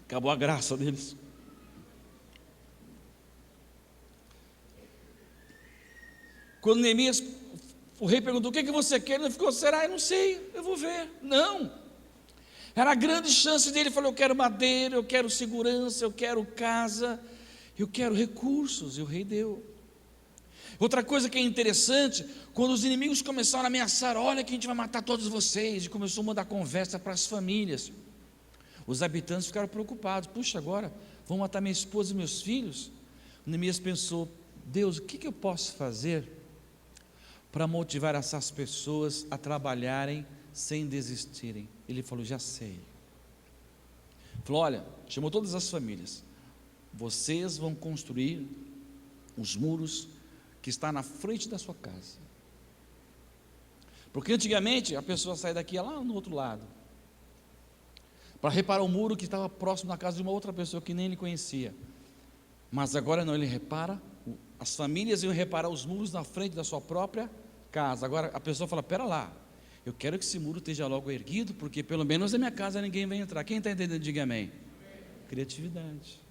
Acabou a graça deles. Quando Neemias, o rei perguntou: o que você quer? Ele ficou: será? Eu não sei, eu vou ver. Não, era a grande chance dele. Ele falou: eu quero madeira, eu quero segurança, eu quero casa, eu quero recursos. E o rei deu. Outra coisa que é interessante, quando os inimigos começaram a ameaçar: olha que a gente vai matar todos vocês, e começou a mandar conversa para as famílias, os habitantes ficaram preocupados. Puxa, agora vão matar minha esposa e meus filhos? Neemias pensou: Deus, o que eu posso fazer para motivar essas pessoas a trabalharem sem desistirem? Ele falou: já sei. Falou: olha, chamou todas as famílias, vocês vão construir os muros que está na frente da sua casa. Porque antigamente a pessoa saía daqui, ia lá no outro lado, para reparar o muro que estava próximo da casa de uma outra pessoa que nem ele conhecia. Mas agora não, ele repara, as famílias iam reparar os muros na frente da sua própria casa. Agora a pessoa fala: pera lá, eu quero que esse muro esteja logo erguido, porque pelo menos na minha casa ninguém vai entrar. Quem está entendendo, diga amém. Criatividade.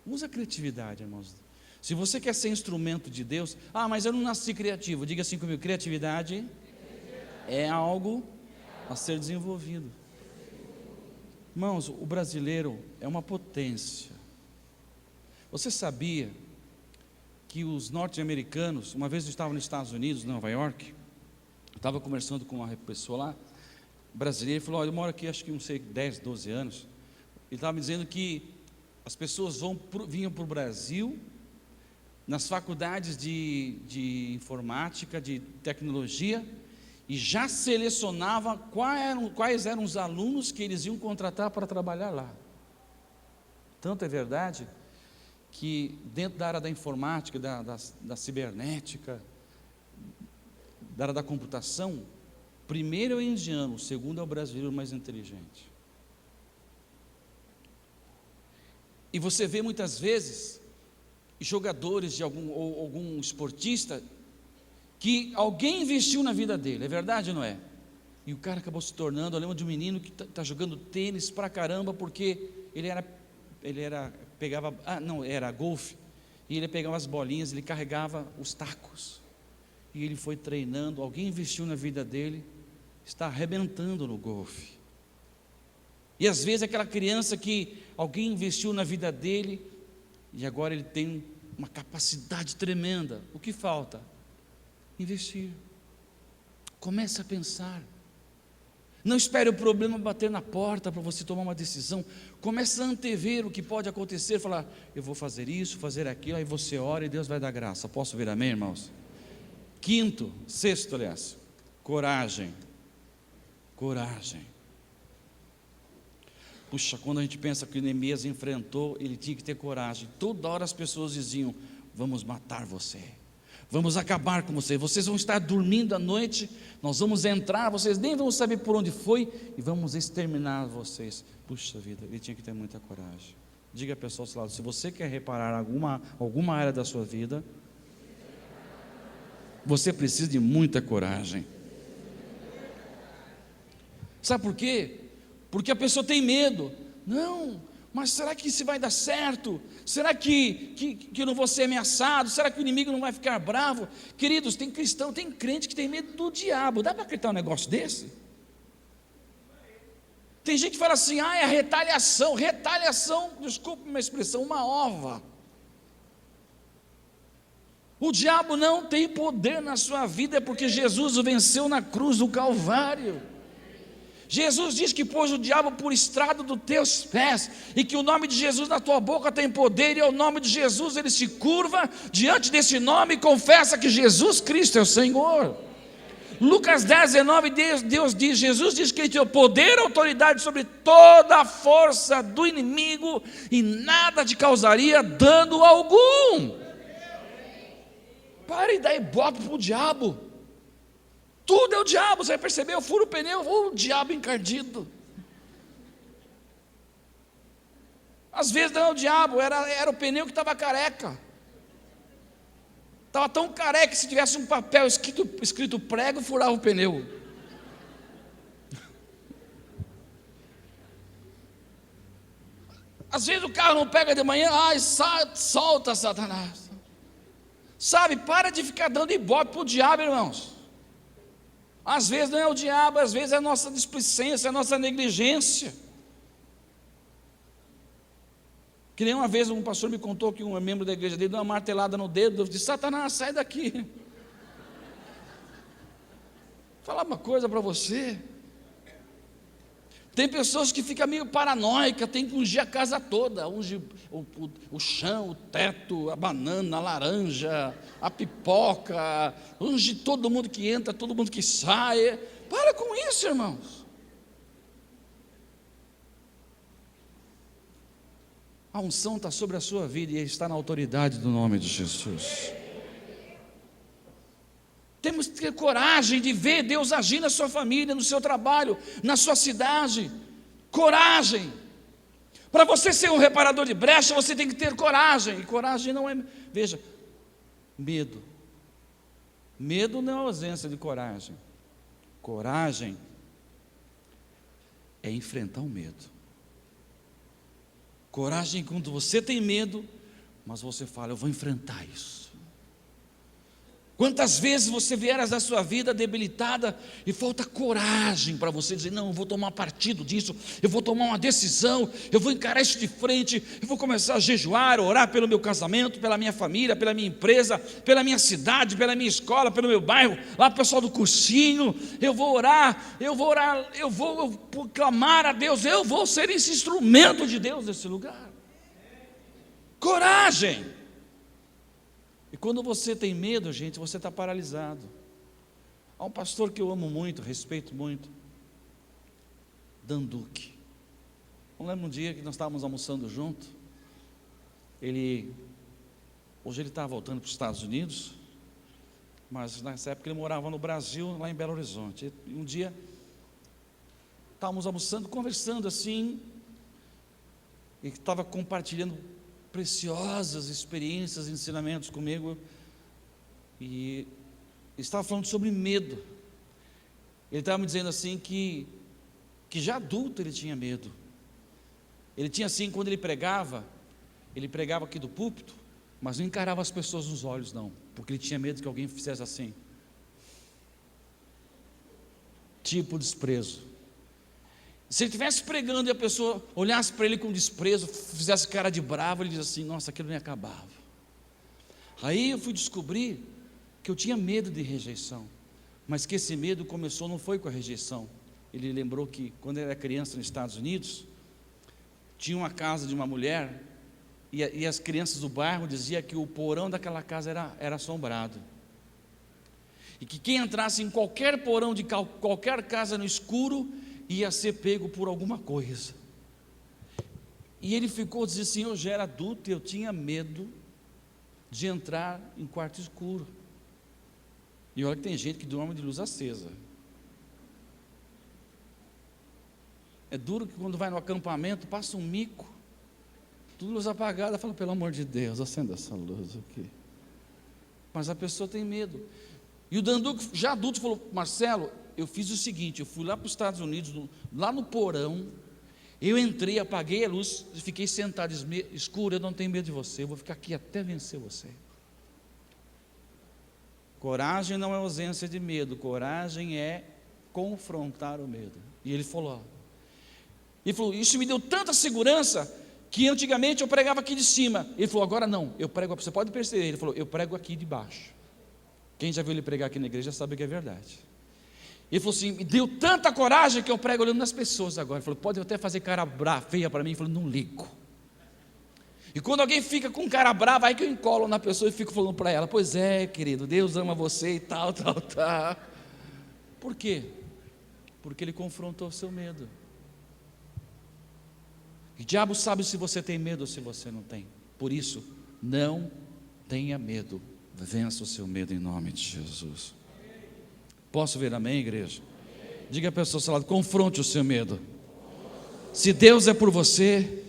Usa a criatividade, irmãos. Se você quer ser instrumento de Deus, mas eu não nasci criativo, diga assim comigo: criatividade é algo a ser desenvolvido. Irmãos, o brasileiro é uma potência. Você sabia que os norte-americanos, uma vez eu estava nos Estados Unidos, Nova York, eu estava conversando com uma pessoa lá, brasileira, ele falou: olha, eu moro aqui acho que não sei, 10, 12 anos, ele estava me dizendo que as pessoas vinham para o Brasil, nas faculdades de informática, de tecnologia, e já selecionava quais eram os alunos que eles iam contratar para trabalhar lá. Tanto é verdade que dentro da área da informática, da cibernética, da área da computação, primeiro é o indiano, o segundo é o brasileiro mais inteligente. E você vê muitas vezes jogadores de algum esportista que alguém investiu na vida dele, é verdade ou não é? E o cara acabou se tornando. Eu lembro de um menino que está jogando tênis pra caramba, porque era golfe, e ele pegava as bolinhas, ele carregava os tacos, e ele foi treinando. Alguém investiu na vida dele, está arrebentando no golfe. E às vezes aquela criança que alguém investiu na vida dele, e agora ele tem uma capacidade tremenda. O que falta? Investir. Comece a pensar. Não espere o problema bater na porta para você tomar uma decisão. Comece a antever o que pode acontecer, falar: eu vou fazer isso, fazer aquilo. Aí você ora e Deus vai dar graça. Posso ver amém, irmãos? Sexto, aliás, coragem. Coragem. Puxa, quando a gente pensa que o Neemias enfrentou, ele tinha que ter coragem. Toda hora as pessoas diziam: vamos matar você, vamos acabar com você, vocês vão estar dormindo à noite, nós vamos entrar, vocês nem vão saber por onde foi, e vamos exterminar vocês. Puxa vida, ele tinha que ter muita coragem. Diga a pessoa ao seu lado: se você quer reparar alguma área da sua vida, você precisa de muita coragem. Sabe por quê? Porque a pessoa tem medo. Não, mas será que isso vai dar certo? Será que eu não vou ser ameaçado? Será que o inimigo não vai ficar bravo? Queridos, tem cristão, tem crente que tem medo do diabo. Dá para acreditar um negócio desse? Tem gente que fala assim: é a retaliação. Retaliação, desculpe uma expressão, uma ova. O diabo não tem poder na sua vida, porque Jesus o venceu na cruz do Calvário. Jesus diz que pôs o diabo por estrado dos teus pés, e que o nome de Jesus na tua boca tem poder, e ao nome de Jesus ele se curva diante desse nome e confessa que Jesus Cristo é o Senhor. Lucas 10, 19, Jesus diz que ele tem poder e autoridade sobre toda a força do inimigo, e nada te causaria dano algum. Pare e dá ibope para o diabo. Tudo é o diabo, você vai perceber. Eu furo o pneu, o diabo encardido. Às vezes não é o diabo, era o pneu que estava careca. Estava tão careca que se tivesse um papel escrito prego, furava o pneu. Às vezes o carro não pega de manhã, ai, solta Satanás. Sabe, para de ficar dando ibope para o diabo, irmãos. Às vezes não é o diabo, às vezes é a nossa displicência, a nossa negligência. Que nem uma vez um pastor me contou que um membro da igreja dele deu uma martelada no dedo, disse: Satanás, sai daqui. Vou falar uma coisa para você. Tem pessoas que ficam meio paranoicas, tem que ungir a casa toda, unge o chão, o teto, a banana, a laranja, a pipoca, unge todo mundo que entra, todo mundo que sai. Para com isso, irmãos. A unção está sobre a sua vida e está na autoridade do nome de Jesus. Temos que ter coragem de ver Deus agir na sua família, no seu trabalho, na sua cidade. Coragem. Para você ser um reparador de brecha, você tem que ter coragem. E coragem não é, veja, medo. Medo não é ausência de coragem. Coragem é enfrentar o medo. Coragem quando você tem medo, mas você fala: eu vou enfrentar isso. Quantas vezes você vier da sua vida debilitada e falta coragem para você dizer: não, eu vou tomar partido disso, eu vou tomar uma decisão, eu vou encarar isso de frente, eu vou começar a jejuar, orar pelo meu casamento, pela minha família, pela minha empresa, pela minha cidade, pela minha escola, pelo meu bairro, lá o pessoal do cursinho, eu vou orar, eu vou clamar a Deus, eu vou ser esse instrumento de Deus nesse lugar. Coragem. E quando você tem medo, gente, você está paralisado. Há um pastor que eu amo muito, respeito muito, Dan Duque. Eu lembro um dia que nós estávamos almoçando junto. Hoje ele está voltando para os Estados Unidos, mas nessa época ele morava no Brasil, lá em Belo Horizonte. E um dia estávamos almoçando, conversando assim, e estava compartilhando preciosas experiências, ensinamentos comigo, e estava falando sobre medo. Ele estava me dizendo assim que já adulto ele tinha medo. Ele tinha assim, quando ele pregava aqui do púlpito, mas não encarava as pessoas nos olhos não, porque ele tinha medo que alguém fizesse assim, tipo desprezo. Se ele estivesse pregando e a pessoa olhasse para ele com desprezo, fizesse cara de bravo, ele diz assim: nossa, aquilo nem acabava. Aí eu fui descobrir que eu tinha medo de rejeição, mas que esse medo começou, não foi com a rejeição. Ele lembrou que quando ele era criança nos Estados Unidos, tinha uma casa de uma mulher, e as crianças do bairro diziam que o porão daquela casa era assombrado, e que quem entrasse em qualquer porão de qualquer casa no escuro ia ser pego por alguma coisa. E ele ficou, dizia assim: eu já era adulto e eu tinha medo de entrar em quarto escuro. E olha que tem gente que dorme de luz acesa. É duro que quando vai no acampamento, passa um mico, tudo luz apagada, fala: pelo amor de Deus, acenda essa luz aqui. Mas a pessoa tem medo. E o Danduque, já adulto, falou: Marcelo, eu fiz o seguinte, eu fui lá para os Estados Unidos, lá no porão, eu entrei, apaguei a luz, fiquei sentado escuro, eu não tenho medo de você, eu vou ficar aqui até vencer você. Coragem não é ausência de medo, coragem é confrontar o medo. E ele falou, isso me deu tanta segurança, que antigamente eu pregava aqui de cima. Ele falou: agora não, eu prego, você pode perceber, ele falou: eu prego aqui de baixo. Quem já viu ele pregar aqui na igreja sabe que é verdade. Ele falou assim: me deu tanta coragem que eu prego olhando nas pessoas agora. Ele falou: pode até fazer cara feia para mim. Ele falou: não ligo. E quando alguém fica com cara brava, aí que eu encolo na pessoa e fico falando para ela: pois é, querido, Deus ama você e tal. Por quê? Porque ele confrontou o seu medo. O diabo sabe se você tem medo ou se você não tem. Por isso, não tenha medo. Vença o seu medo em nome de Jesus. Posso ver amém, igreja? Diga a pessoa ao seu lado: confronte o seu medo. Se Deus é por você,